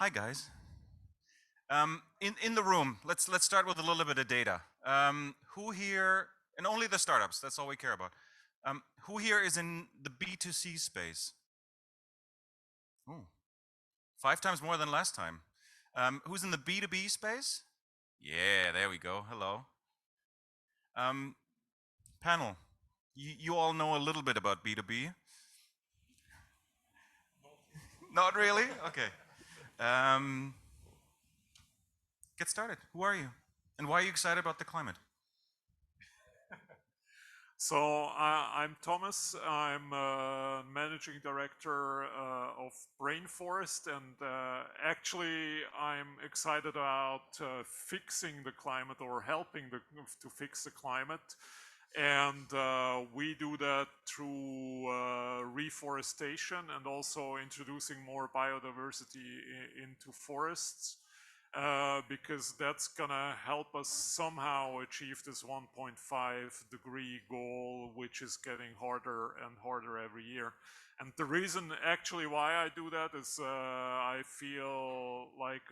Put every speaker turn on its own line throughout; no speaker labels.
Hi guys. In the room, let's start with a little bit of data. Who here, and only the startups, that's all we care about. Who here is in the B2C space? Ooh, 5 times more than last time. Who's in the B2B space? Yeah, there we go. Hello. Panel, you all know a little bit about B2B? Not really? Okay. Get started. Who are you? And why are you excited about the climate?
So I'm Thomas. I'm managing director of Brainforest, and actually I'm excited about fixing the climate or helping to fix the climate. And we do that through reforestation and also introducing more biodiversity into forests. Because that's gonna help us somehow achieve this 1.5-degree goal, which is getting harder and harder every year. And the reason actually why I do that is I feel like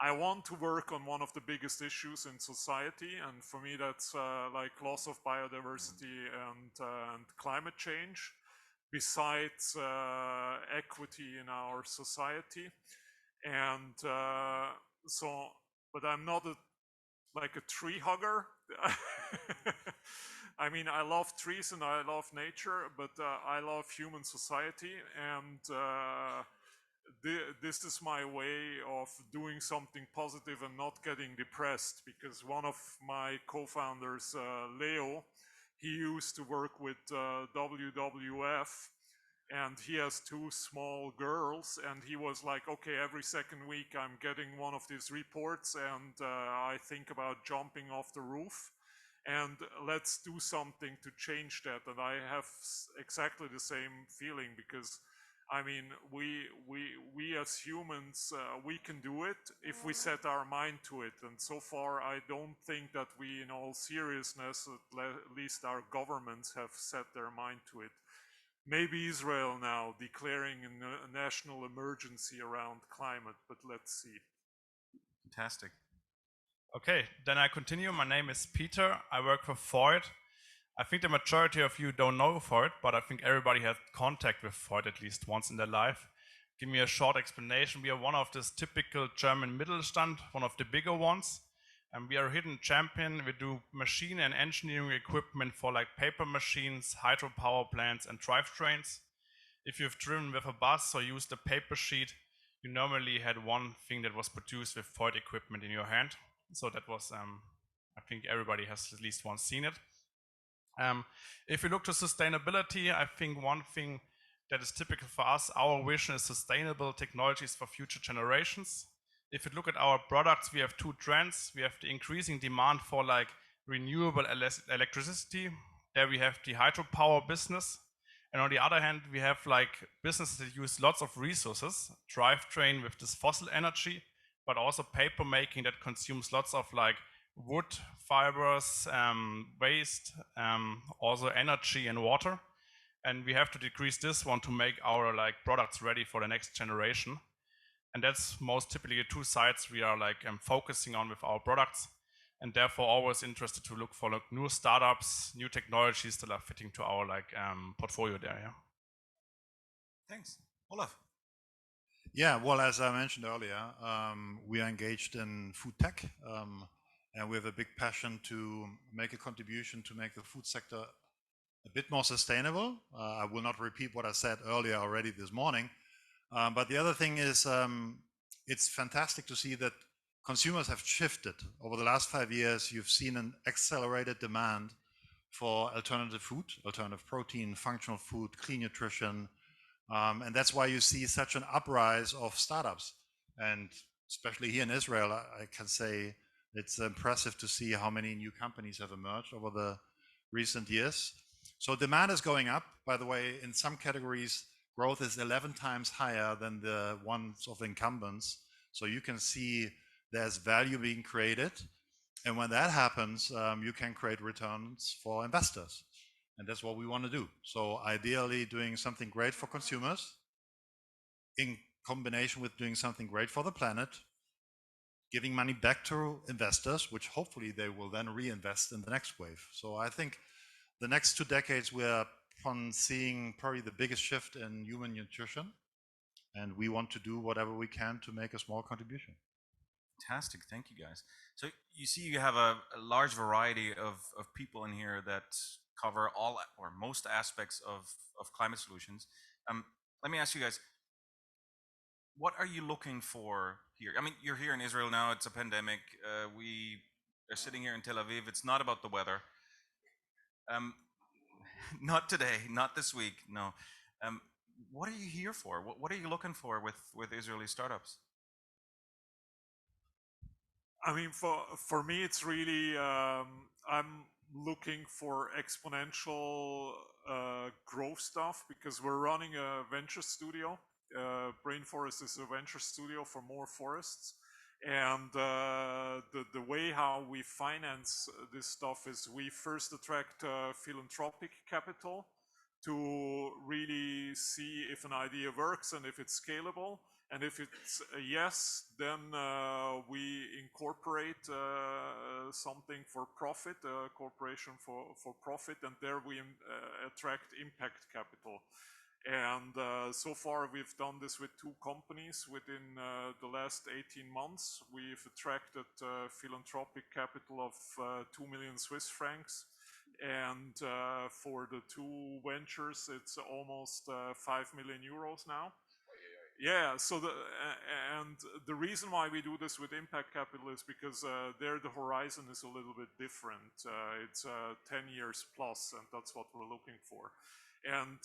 I want to work on one of the biggest issues in society, and for me that's like loss of biodiversity and climate change, besides equity in our society. And but I'm not like a tree hugger. I mean, I love trees and I love nature, but I love human society, and this is my way of doing something positive and not getting depressed, because one of my co-founders, Leo, he used to work with WWF, and he has 2 small girls, and he was like, okay, every second week I'm getting one of these reports, and I think about jumping off the roof, and let's do something to change that. And I have exactly the same feeling, because I mean, we as humans, we can do it if we set our mind to it. And so far, I don't think that we, in all seriousness, at least our governments have set their mind to it. Maybe Israel now declaring a national emergency around climate, but let's see.
Fantastic.
Okay, then I continue. My name is Peter. I work for Faud. I think the majority of you don't know Faud, but I think everybody has contact with Faud at least once in their life. Give me a short explanation. We are one of this typical German Mittelstand, one of the bigger ones. And we are a hidden champion. We do machine and engineering equipment for like paper machines, hydropower plants, and drivetrains. If you've driven with a bus or used a paper sheet, you normally had one thing that was produced with Faud equipment in your hand. So that was, I think everybody has at least once seen it. If you look to sustainability, I think one thing that is typical for us, our vision is sustainable technologies for future generations. If you look at our products, we have 2 trends. We have the increasing demand for like renewable electricity. There we have the hydropower business. And on the other hand, we have like businesses that use lots of resources, drivetrain with this fossil energy, but also paper making that consumes lots of like wood, fibers, waste, also energy and water. And we have to decrease this one to make our like products ready for the next generation. And that's most typically the 2 sides we are like focusing on with our products, and therefore always interested to look for like new startups, new technologies that are fitting to our like portfolio there. Yeah.
Thanks. Olaf.
Yeah, well, as I mentioned earlier, we are engaged in food tech, and we have a big passion to make a contribution to make the food sector a bit more sustainable. I will not repeat what I said earlier already this morning, but the other thing is it's fantastic to see that consumers have shifted. Over the last 5 years, you've seen an accelerated demand for alternative food, alternative protein, functional food, clean nutrition, and that's why you see such an uprise of startups. And especially here in Israel, I can say it's impressive to see how many new companies have emerged over the recent years. So demand is going up. By the way, in some categories, growth is 11 times higher than the ones of incumbents. So you can see there's value being created. And when that happens, you can create returns for investors. And that's what we want to do. So ideally doing something great for consumers, combination with doing something great for the planet, giving money back to investors, which hopefully they will then reinvest in the next wave. So I think the next 2 decades we're upon seeing probably the biggest shift in human nutrition, and we want to do whatever we can to make a small contribution.
Fantastic, thank you guys. So you see you have a large variety of people in here that cover all or most aspects of climate solutions. Let me ask you guys, what are you looking for here? I mean, you're here in Israel now, it's a pandemic. We are sitting here in Tel Aviv, it's not about the weather. Not today, not this week, no. What are you here for? What are you looking for with Israeli startups?
I mean, for me, it's really I'm looking for exponential growth stuff because we're running a venture studio. Brainforest is a venture studio for more forests, and the way how we finance this stuff is we first attract philanthropic capital to really see if an idea works and if it's scalable. And if it's a yes, then we incorporate something for profit, a corporation for profit, and there we attract impact capital. And so far we've done this with 2 companies within the last 18 months. We've attracted philanthropic capital of 2 million Swiss francs. And for the 2 ventures, it's almost 5 million euros now. Yeah, so the reason why we do this with impact capital is because there the horizon is a little bit different. It's 10 years plus, and that's what we're looking for. And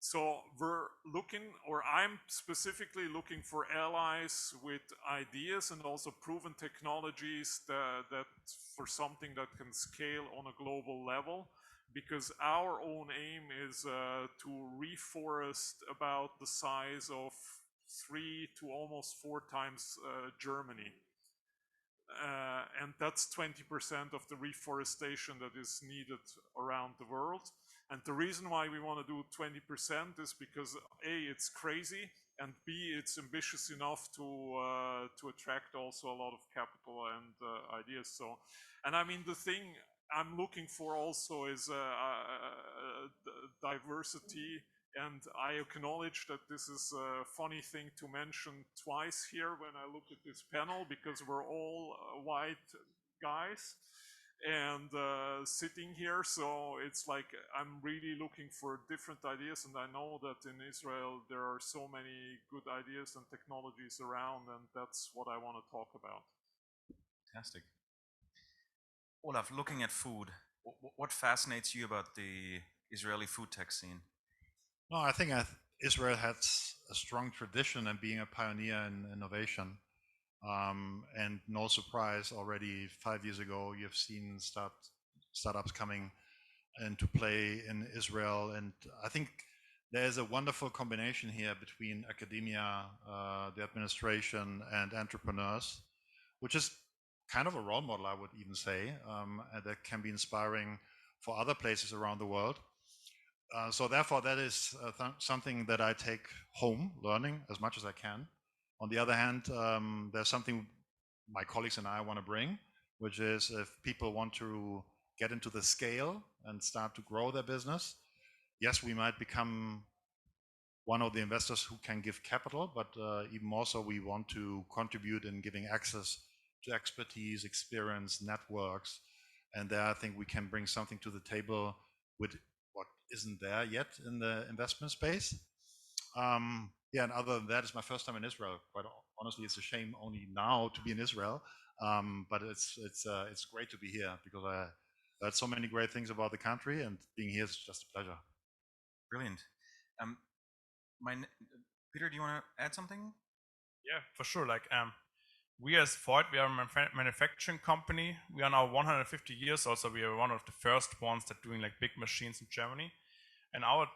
so we're looking, or I'm specifically looking for allies with ideas and also proven technologies that for something that can scale on a global level. Because our own aim is to reforest about the size of 3 to almost 4 times Germany. And that's 20% of the reforestation that is needed around the world. And the reason why we want to do 20% is because A, it's crazy, and B, it's ambitious enough to attract also a lot of capital and ideas. So, and I mean, the thing I'm looking for also is diversity, and I acknowledge that this is a funny thing to mention twice here when I look at this panel, because we're all white guys and sitting here, so it's like I'm really looking for different ideas, and I know that in Israel there are so many good ideas and technologies around, and that's what I want to talk about.
Fantastic. Olaf, looking at food, what fascinates you about the Israeli food tech scene?
No, I think Israel has a strong tradition in being a pioneer in innovation. And no surprise, already 5 years ago, you've seen startups coming into play in Israel. And I think there's a wonderful combination here between academia, the administration, and entrepreneurs, which is kind of a role model, I would even say, that can be inspiring for other places around the world. So therefore, that is something that I take home, learning as much as I can. On the other hand, there's something my colleagues and I want to bring, which is if people want to get into the scale and start to grow their business, yes, we might become one of the investors who can give capital, but even more so, we want to contribute in giving access to expertise, experience, networks, and there I think we can bring something to the table with what isn't there yet in the investment space. Yeah, and other than that, it's my first time in Israel. Quite honestly, it's a shame only now to be in Israel, but it's great to be here because I heard so many great things about the country, and being here is just a pleasure.
Brilliant. Peter, do you want to add something?
Yeah, for sure. Like we as Faud, we are a manufacturing company. We are now 150 years old, so we are one of the first ones that doing like big machines in Germany. And our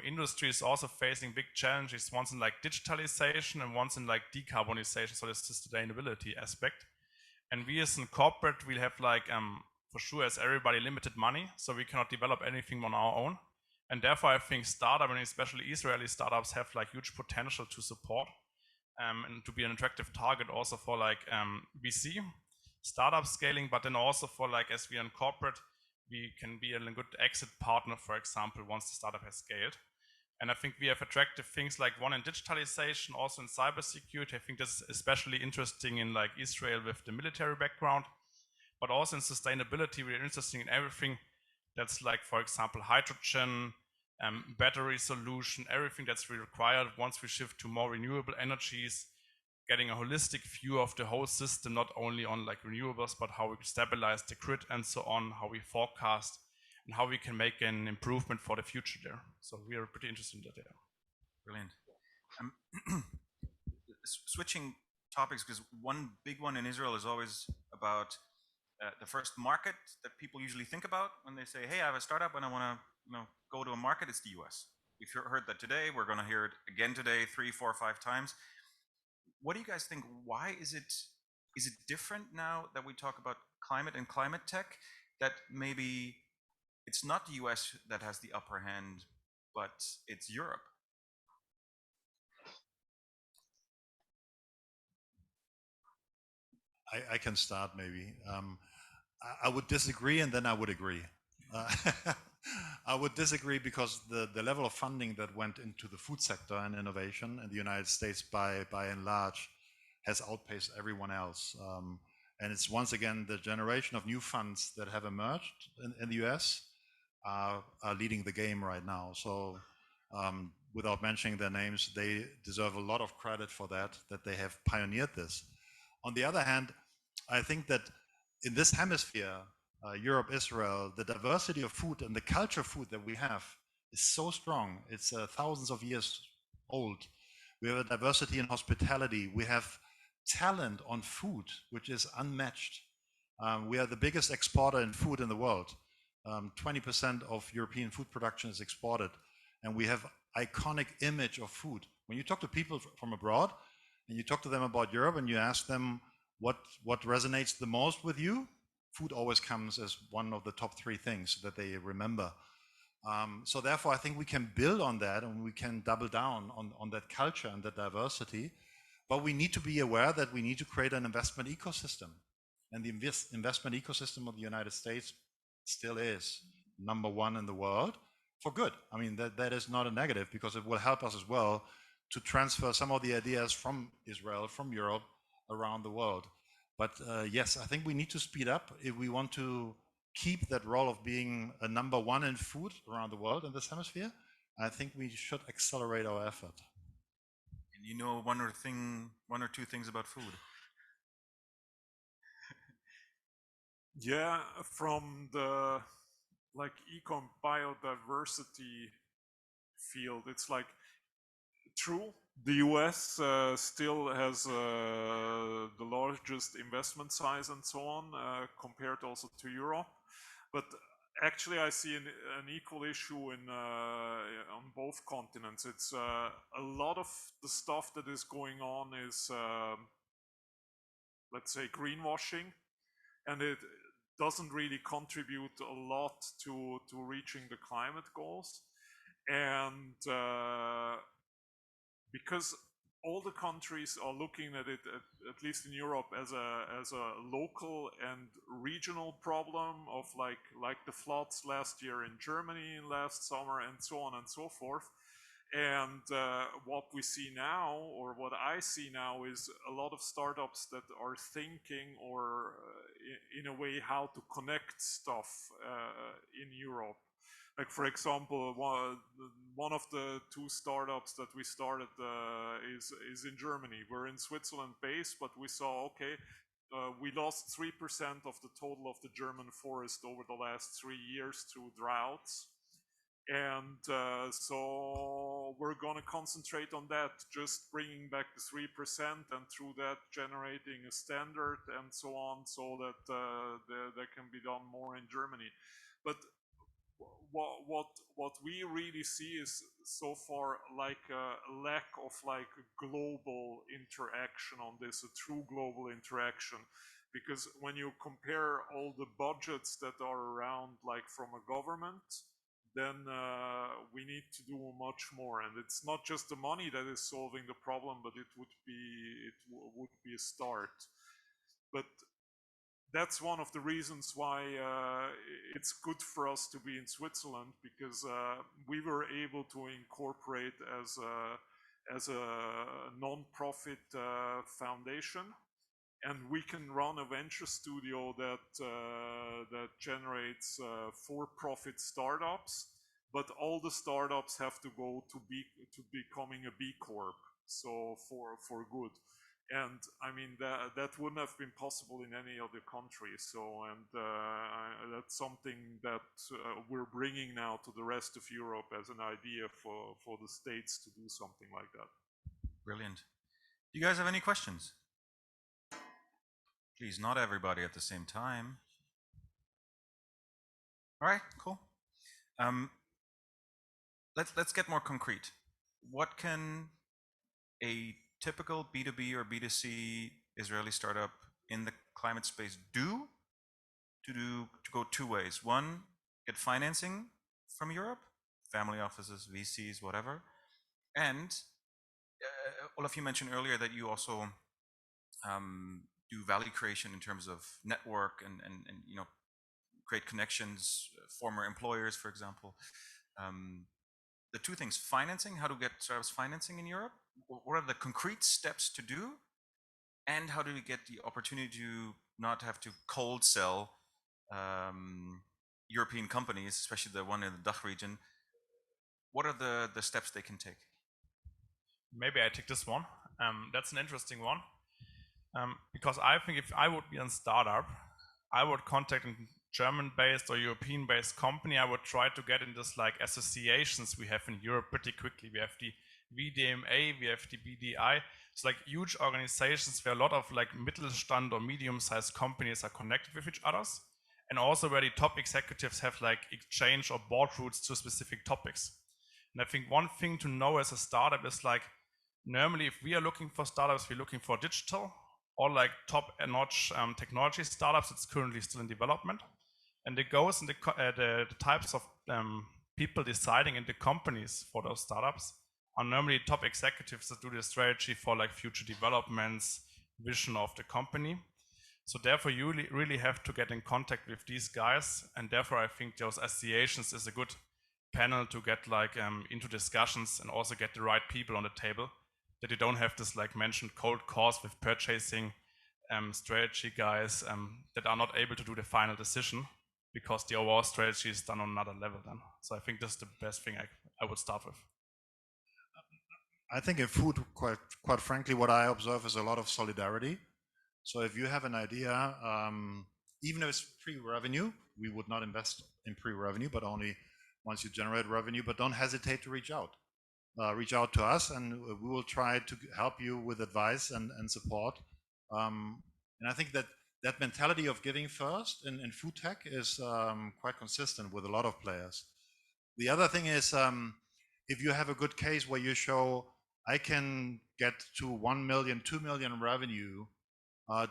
industry is also facing big challenges, once in like digitalization and once in like decarbonization, so the sustainability aspect. And we as a corporate, we have like, for sure as everybody, limited money, so we cannot develop anything on our own. And therefore, I think startup, and especially Israeli startups, have like huge potential to support and to be an attractive target also for like VC startup scaling, but then also for like as we are in corporate, we can be a good exit partner, for example, once the startup has scaled. And I think we have attractive things like one in digitalization, also in cybersecurity. I think this is especially interesting in like Israel with the military background, but also in sustainability, we're interested in everything that's like, for example, hydrogen, battery solution, everything that's required once we shift to more renewable energies, getting a holistic view of the whole system, not only on like renewables, but how we stabilize the grid and so on, how we forecast, and how we can make an improvement for the future there. So we are pretty interested in that there.
Brilliant. Switching topics, because one big one in Israel is always about the first market that people usually think about when they say, hey, I have a startup and I want to go to a market. It's the US. We've heard that today. We're going to hear it again today, 3, 4, 5 times. What do you guys think? Why is it different now that we talk about climate and climate tech, that maybe it's not the US that has the upper hand, but it's Europe?
I can start maybe. I would disagree and then I would agree. I would disagree because the level of funding that went into the food sector and innovation in the United States by and large has outpaced everyone else. And it's once again the generation of new funds that have emerged in the US are leading the game right now. So without mentioning their names, they deserve a lot of credit for that they have pioneered this. On the other hand, I think that in this hemisphere, Europe, Israel, the diversity of food and the culture of food that we have is so strong. It's thousands of years old. We have a diversity in hospitality. We have talent on food, which is unmatched. We are the biggest exporter in food in the world. 20% of European food production is exported. And we have iconic image of food. When you talk to people from abroad, and you talk to them about Europe and you ask them what resonates the most with you, food always comes as one of the top 3 things that they remember. So therefore, I think we can build on that and we can double down on that culture and that diversity. But we need to be aware that we need to create an investment ecosystem. And the investment ecosystem of the United States still is #1 in the world for good. I mean, that is not a negative because it will help us as well to transfer some of the ideas from Israel, from Europe, around the world. But yes, I think we need to speed up if we want to keep that role of being a #1 in food around the world in this hemisphere. I think we should accelerate our effort.
And you know one or two things about food.
Yeah, from the like econ biodiversity field, it's like true. The US still has the largest investment size and so on, compared also to Europe. But actually, I see an equal issue on both continents. It's a lot of the stuff that is going on is, let's say, greenwashing, and it doesn't really contribute a lot to reaching the climate goals. And because all the countries are looking at it, at least in Europe, as a local and regional problem of like the floods last year in Germany last summer and so on and so forth. And what we see now, or what I see now, is a lot of startups that are thinking, or in a way, how to connect stuff in Europe. Like, for example, one of the 2 startups that we started is in Germany. We're in Switzerland based, but we saw, okay, we lost 3% of the total of the German forest over the last 3 years through droughts. And so we're going to concentrate on that, just bringing back the 3% and through that generating a standard and so on, so that there can be done more in Germany. But what we really see is so far like a lack of like global interaction on this, a true global interaction. Because when you compare all the budgets that are around, like from a government, then we need to do much more. And it's not just the money that is solving the problem, but it would be a start. But that's one of the reasons why it's good for us to be in Switzerland, because we were able to incorporate as a non-profit foundation, and we can run a venture studio that generates for-profit startups, but all the startups have to go to becoming a B Corp, so for good. And I mean that wouldn't have been possible in any other country. So, and that's something that we're bringing now to the rest of Europe as an idea for the States to do something like that.
Brilliant. Do you guys have any questions? Please, not everybody at the same time. All right, cool. Let's get more concrete. What can a typical B2B or B2C Israeli startup in the climate space do to go two ways? One, get financing from Europe, family offices, VCs, whatever. And Olaf, you mentioned earlier that you also do value creation in terms of network and you know, create connections, former employers, for example. The two things: financing, how to get startups financing in Europe, what are the concrete steps to do, and how do we get the opportunity to not have to cold sell European companies, especially the one in the DACH region? What are the steps they can take?
Maybe I take this one. That's an interesting one. Because I think if I would be a startup, I would contact a German-based or European-based company. I would try to get in this like associations we have in Europe pretty quickly. We have the VDMA, we have the BDI. It's like huge organizations where a lot of like Mittelstand or medium-sized companies are connected with each others, and also where the top executives have like exchange or board routes to specific topics. And I think one thing to know as a startup is like, normally if we are looking for startups, we're looking for digital or like top-notch technology startups. It's currently still in development. And the goals and the types of people deciding in the companies for those startups are normally top executives that do the strategy for like future developments, vision of the company. So therefore you really have to get in contact with these guys. And therefore I think those associations is a good panel to get like into discussions and also get the right people on the table, that you don't have this like mentioned cold calls with purchasing strategy guys that are not able to do the final decision because the overall strategy is done on another level then. So I think this is the best thing I would start with.
I think in food, quite frankly, what I observe is a lot of solidarity. So if you have an idea, even if it's pre-revenue, we would not invest in pre-revenue, but only once you generate revenue, but don't hesitate to reach out. Reach out to us and we will try to help you with advice and support. And I think that mentality of giving first in food tech is quite consistent with a lot of players. The other thing is, if you have a good case where you show, I can get to 1 million, 2 million revenue,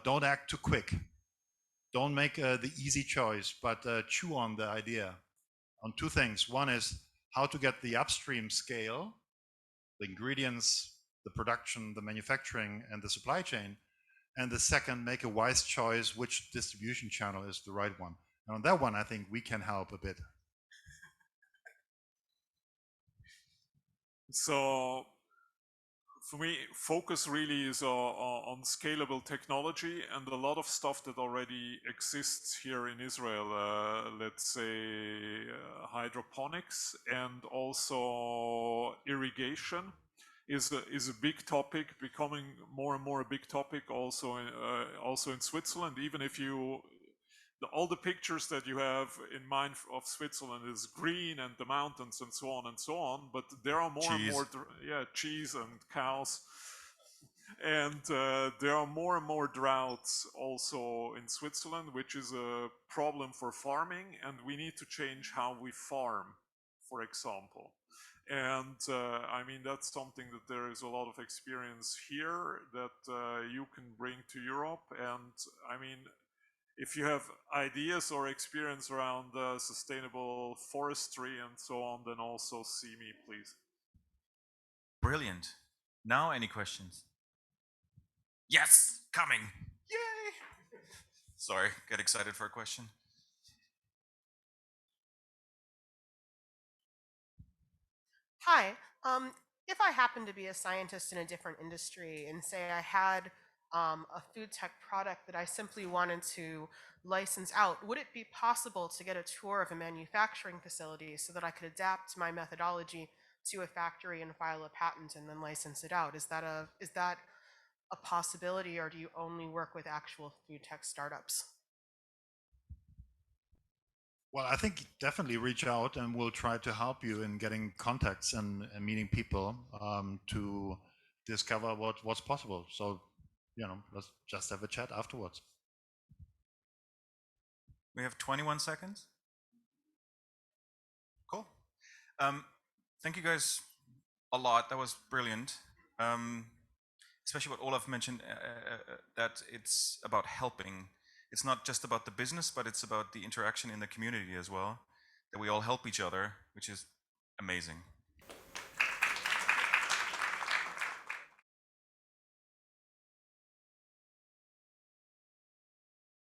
don't act too quick. Don't make the easy choice, but chew on the idea on two things. One is how to get the upstream scale, the ingredients, the production, the manufacturing, and the supply chain. And the second, make a wise choice which distribution channel is the right one. And on that one, I think we can help a bit.
So for me, focus really is on scalable technology and a lot of stuff that already exists here in Israel. Let's say hydroponics and also irrigation is a big topic, becoming more and more a big topic also in Switzerland. Even if all the pictures that you have in mind of Switzerland is green and the mountains and so on, but there are more and more, cheese and cows, and there are more and more droughts also in Switzerland, which is a problem for farming, and we need to change how we farm, for example. And I mean, that's something that there is a lot of experience here that you can bring to Europe. And I mean, if you have ideas or experience around sustainable forestry and so on, then also see me, please.
Brilliant. Now, any questions? Yes, coming. Yay! Sorry, get excited for a question.
Hi. If I happen to be a scientist in a different industry and say I had a food tech product that I simply wanted to license out, would it be possible to get a tour of a manufacturing facility so that I could adapt my methodology to a factory and file a patent and then license it out? Is that a possibility, or do you only work with actual food tech startups?
Well, I think definitely reach out and we'll try to help you in getting contacts and meeting people to discover what's possible. So, let's just have a chat afterwards.
We have 21 seconds. Cool. Thank you guys a lot. That was brilliant. Especially what Olaf mentioned, that it's about helping. It's not just about the business, but it's about the interaction in the community as well, that we all help each other, which is amazing.